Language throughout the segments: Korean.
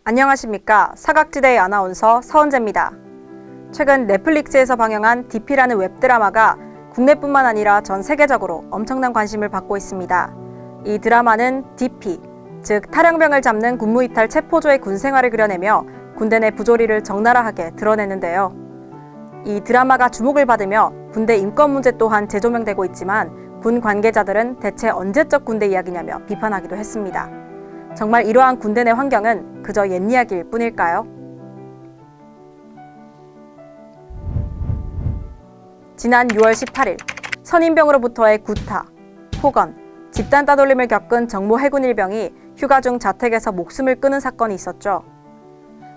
안녕하십니까. 사각지대의 아나운서 서은재입니다. 최근 넷플릭스에서 방영한 DP라는 웹드라마가 국내뿐만 아니라 전 세계적으로 엄청난 관심을 받고 있습니다. 이 드라마는 DP, 즉 탈영병을 잡는 군무이탈 체포조의 군 생활을 그려내며 군대 내 부조리를 적나라하게 드러내는데요. 이 드라마가 주목을 받으며 군대 인권 문제 또한 재조명되고 있지만 군 관계자들은 대체 언제적 군대 이야기냐며 비판하기도 했습니다. 정말 이러한 군대 내 환경은 그저 옛 이야기일 뿐일까요? 지난 6월 18일 선임병으로부터의 구타, 폭언, 집단 따돌림을 겪은 정모 해군 일병이 휴가 중 자택에서 목숨을 끊은 사건이 있었죠.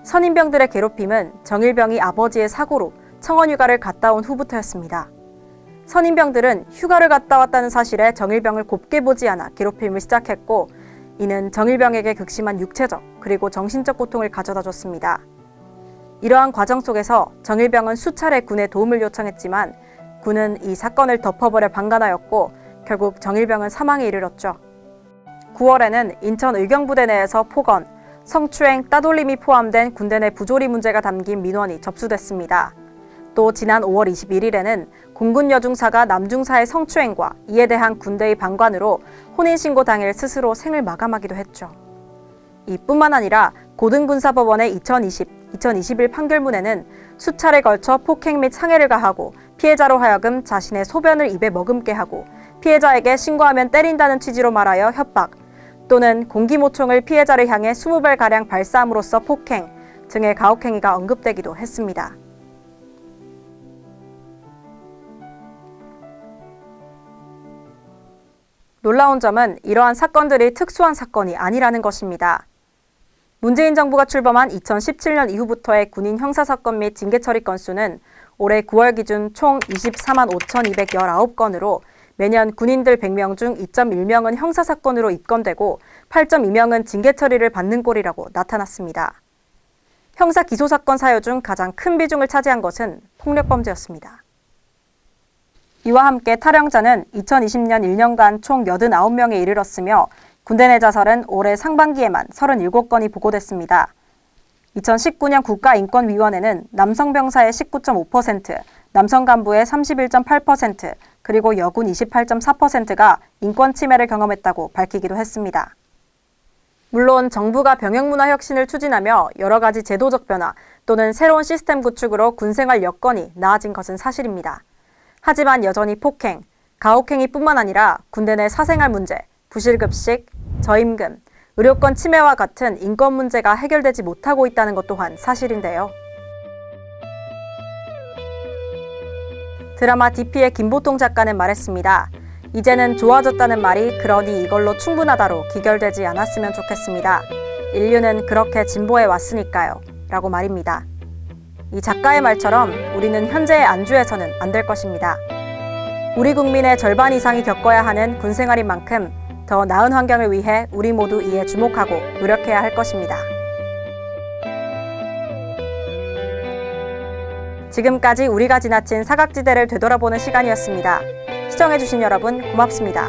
선임병들의 괴롭힘은 정일병이 아버지의 사고로 청원 휴가를 갔다 온 후부터였습니다. 선임병들은 휴가를 갔다 왔다는 사실에 정일병을 곱게 보지 않아 괴롭힘을 시작했고 이는 정일병에게 극심한 육체적 그리고 정신적 고통을 가져다 줬습니다. 이러한 과정 속에서 정일병은 수차례 군에 도움을 요청했지만 군은 이 사건을 덮어버려 방관하였고 결국 정일병은 사망에 이르렀죠. 9월에는 인천 의경부대 내에서 폭언, 성추행, 따돌림이 포함된 군대 내 부조리 문제가 담긴 민원이 접수됐습니다. 또 지난 5월 21일에는 공군 여중사가 남중사의 성추행과 이에 대한 군대의 방관으로 혼인신고 당일 스스로 생을 마감하기도 했죠. 이뿐만 아니라 고등군사법원의 2021 판결문에는 수차례 걸쳐 폭행 및 상해를 가하고 피해자로 하여금 자신의 소변을 입에 머금게 하고 피해자에게 신고하면 때린다는 취지로 말하여 협박 또는 공기모총을 피해자를 향해 20발가량 발사함으로써 폭행 등의 가혹행위가 언급되기도 했습니다. 놀라운 점은 이러한 사건들이 특수한 사건이 아니라는 것입니다. 문재인 정부가 출범한 2017년 이후부터의 군인 형사사건 및 징계처리 건수는 올해 9월 기준 총 24만 5,219건으로 매년 군인들 100명 중 2.1명은 형사사건으로 입건되고 8.2명은 징계처리를 받는 꼴이라고 나타났습니다. 형사 기소사건 사유 중 가장 큰 비중을 차지한 것은 폭력범죄였습니다. 이와 함께 탈영자는 2020년 1년간 총 89명에 이르렀으며 군대 내 자살은 올해 상반기에만 37건이 보고됐습니다. 2019년 국가인권위원회는 남성 병사의 19.5%, 남성 간부의 31.8%, 그리고 여군 28.4%가 인권 침해를 경험했다고 밝히기도 했습니다. 물론 정부가 병역문화 혁신을 추진하며 여러 가지 제도적 변화 또는 새로운 시스템 구축으로 군생활 여건이 나아진 것은 사실입니다. 하지만 여전히 폭행, 가혹행위뿐만 아니라 군대 내 사생활 문제, 부실급식, 저임금, 의료권 침해와 같은 인권 문제가 해결되지 못하고 있다는 것 또한 사실인데요. 드라마 DP의 김보통 작가는 말했습니다. 이제는 좋아졌다는 말이 그러니 이걸로 충분하다로 기결되지 않았으면 좋겠습니다. 인류는 그렇게 진보해 왔으니까요. 라고 말입니다. 이 작가의 말처럼 우리는 현재의 안주해서는 안 될 것입니다. 우리 국민의 절반 이상이 겪어야 하는 군 생활인 만큼 더 나은 환경을 위해 우리 모두 이에 주목하고 노력해야 할 것입니다. 지금까지 우리가 지나친 사각지대를 되돌아보는 시간이었습니다. 시청해주신 여러분 고맙습니다.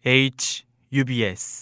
HUBS